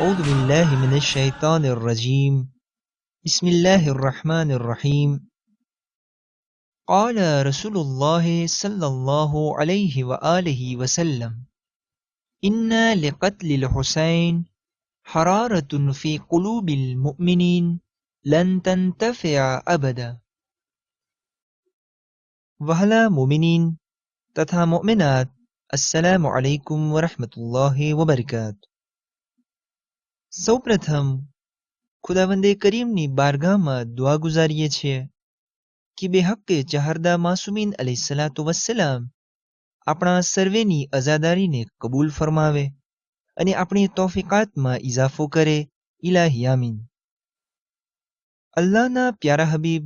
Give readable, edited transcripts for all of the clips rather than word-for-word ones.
أعوذ بالله من الشيطان الرجيم بسم الله الرحمن الرحيم قال رسول الله صلى الله عليه وآله وسلم إن لقتل الحسين حرارة في قلوب المؤمنين لن تنتفع أبدا. वहला मोमिनीन तथा मोमिनात, अस्सलामु अलैकुम वरहमतुल्लाहि वबरकातुहू। સૌપ્રથમ ખુદાવંદે કરીમની બારગાહમાં દુઆ ગુજારીએ છીએ કે બેહક્કે ચહરદા માસુમીન અલૈહિસ્સલાતુ વસ્સલામ આપણા સર્વેની અઝાદારીને કબૂલ ફરમાવે અને આપણી તૌફીકાતમાં ઇઝાફો કરે, ઇલાહી આમીન। અલ્લાહના પ્યારા હબીબ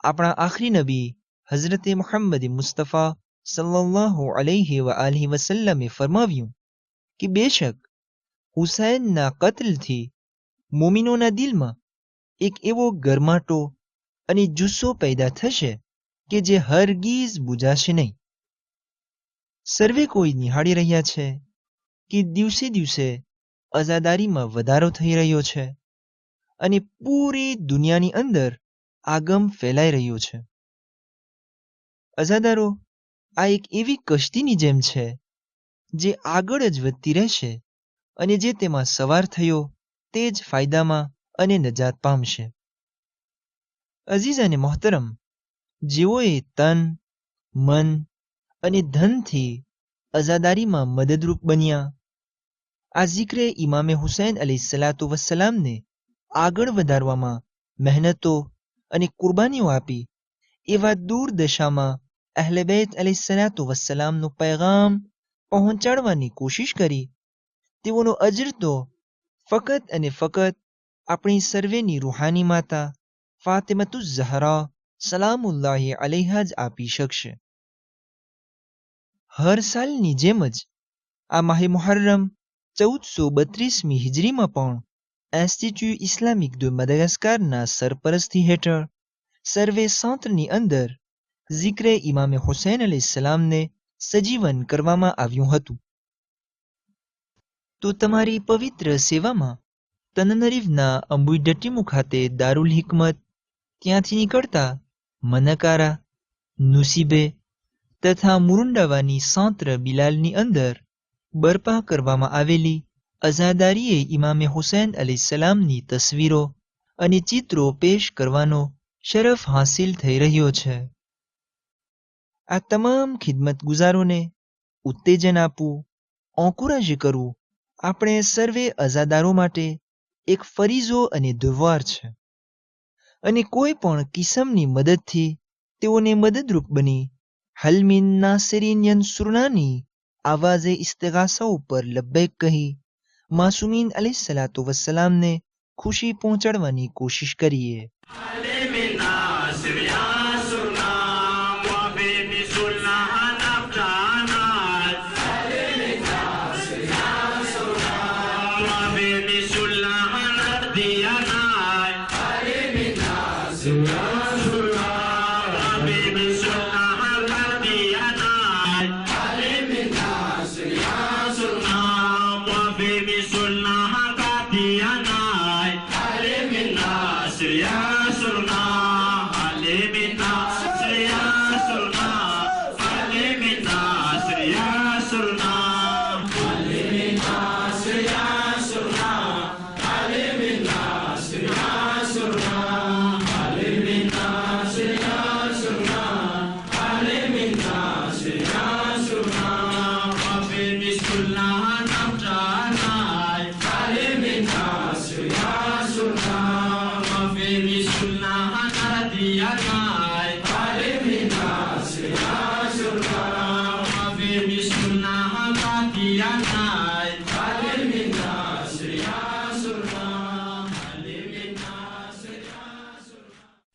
આપણા આખરી નબી હઝરતે મુહમ્મદ મુસ્તફા સલ્લલ્લાહુ અલૈહિ વ આલિહિ વસલ્લમે ફરમાવ્યું કે બેશક હુસૈનના કત્લથી મોમિનોના દિલમાં એક એવો ગરમાટો અને જુસ્સો પેદા થશે કે જે હરગીઝ બુઝાશે નહીં। સર્વે કોઈ નિહાળી રહ્યા છે કે દિવસે દિવસે અઝાદારીમાં વધારો થઈ રહ્યો છે અને પૂરી દુનિયાની અંદર આગમ ફેલાઈ રહ્યો છે। અઝાદારો આ એક એવી કશ્તીની જેમ છે જે આગળ જ વધતી રહેશે અને જે તેમાં સવાર થયો તે જ ફાયદામાં અને નજાત પામશે। અઝીઝ અને મોહતરમ, જેઓએ તન, મન અને ધનથી અઝાદારીમાં મદદરૂપ બન્યા, આ ઝિક્રે ઇમામે હુસૈન અલૈહિસ્સલાતુ વસ્સલામને આગળ વધારવામાં મહેનતો અને કુરબાનીઓ આપી, એવા દૂર દશામાં અહલે બેત અલૈહિસ્સલાતુ વસ્સલામનો પૈગામ પહોંચાડવાની કોશિશ કરી, તેઓનો અજર તો ફકત અને ફકત આપણી સર્વેની રૂહાની માતા ફાતિમતુ ઝહરા સલામુલ્લાહિ અલૈહા જ આપી શકશે। હર સાલની જેમ જ આ માહે મુહર્રમ 1432મી હિજરીમાં પણ ઇન્સ્ટિટ્યૂટ ઇસ્લામિક de મદાગાસ્કારના સરપરસ્તી હેઠળ સર્વે સેન્ટરની અંદર ઝિક્રે ઇમામે હુસૈન અલૈહિસ્સલામને સજીવન કરવામાં આવ્યું હતું। તો તમારી પવિત્ર સેવામાં તનનરીવના અંબુઈડટ્ટીમુ ખાતે દારુલ હિકમત, ત્યાંથી નીકળતા મનકારા, નુસીબે તથા મુરુંડાવાની સાંત્ર બિલાલની અંદર બરપા કરવામાં આવેલી અઝાદારીએ ઇમામે હુસૈન અલૈહિસ્સલામની તસવીરો અને ચિત્રો પેશ કરવાનો શરફ હાસિલ થઈ રહ્યો છે। આ તમામ ખિદમત ગુજારોને ઉત્તેજન આપવું, એન્કોરેજ કરવું આપણે સર્વે અઝાદારો માટે એક ફરીઝો અને દુવાર છે અને કોઈ પણ કિસમની મદદથી તેઓને મદદરૂપ બની હલ મિન નાસિરીન યન્સુરનાની આવાઝે ઇસ્તિગાસા ઉપર લબ્બૈક કહી માસુમીન અલૈહિસ્સલાતુ વસ્સલામને ખુશી પહોંચાડવાની કોશિશ કરીએ।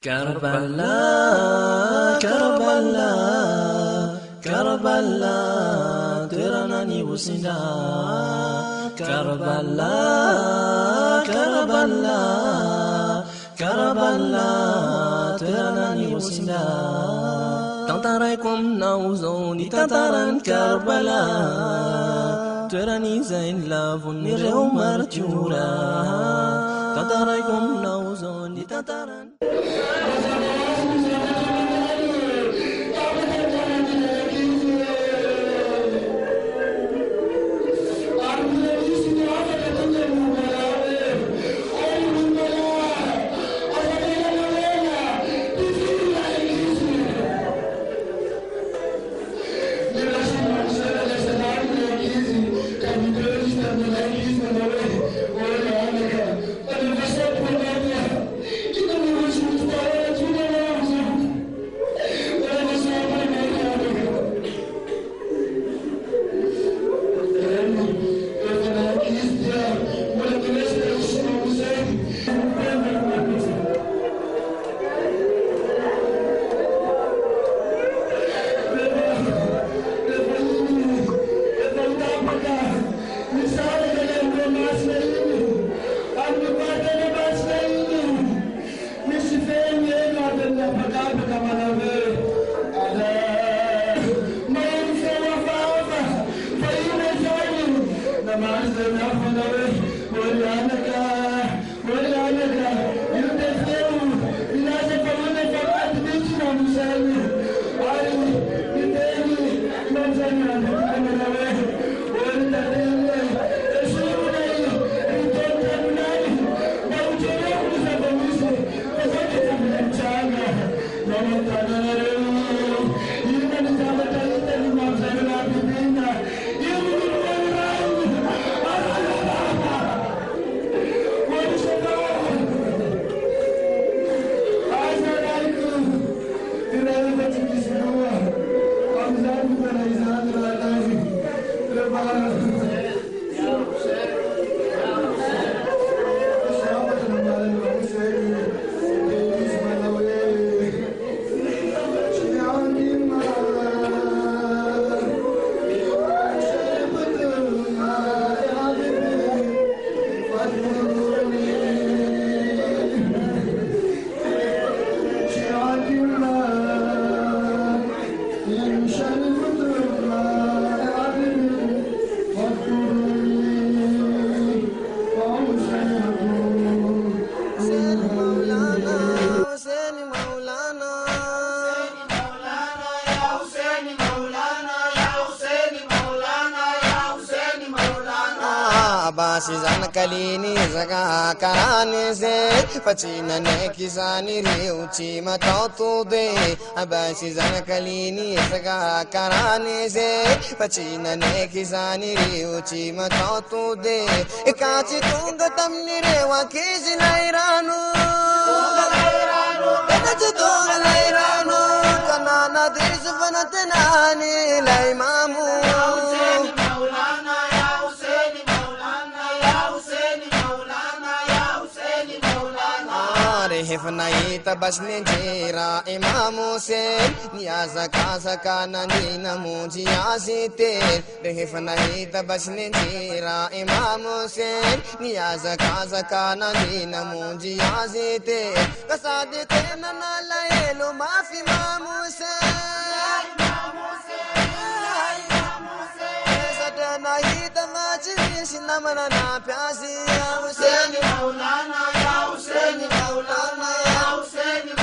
Karbala, Karbala, Karbala, tera nani wusinda. Karbala, Karbala, Karbala, tera nani wusinda. Tantaray kum nauzo ni tantaran Karbala. toerany zay ny lavon'ireo martiora tantaraiko aminao zao ny tantarany Sizana kalini zaga karane se pachina ne kisani reuchi matautu de aba sizana kalini zaga karane se pachina ne kisani reuchi matautu de ekachi tunga tamni rewa kisi lairano ekachi tunga lairano kanana desu vanatenani laimamu Hefnai tabasne jera Imam Hussein niaza kaza kana nina muji azite Hefnai tabasne jera Imam Hussein niaza kaza kana nina muji azite kasade tena nala elo mafi Imam Hussein sadana hita maji sinamana na pyasi Hussein Maulana ya Hussein Maulana ya Hussein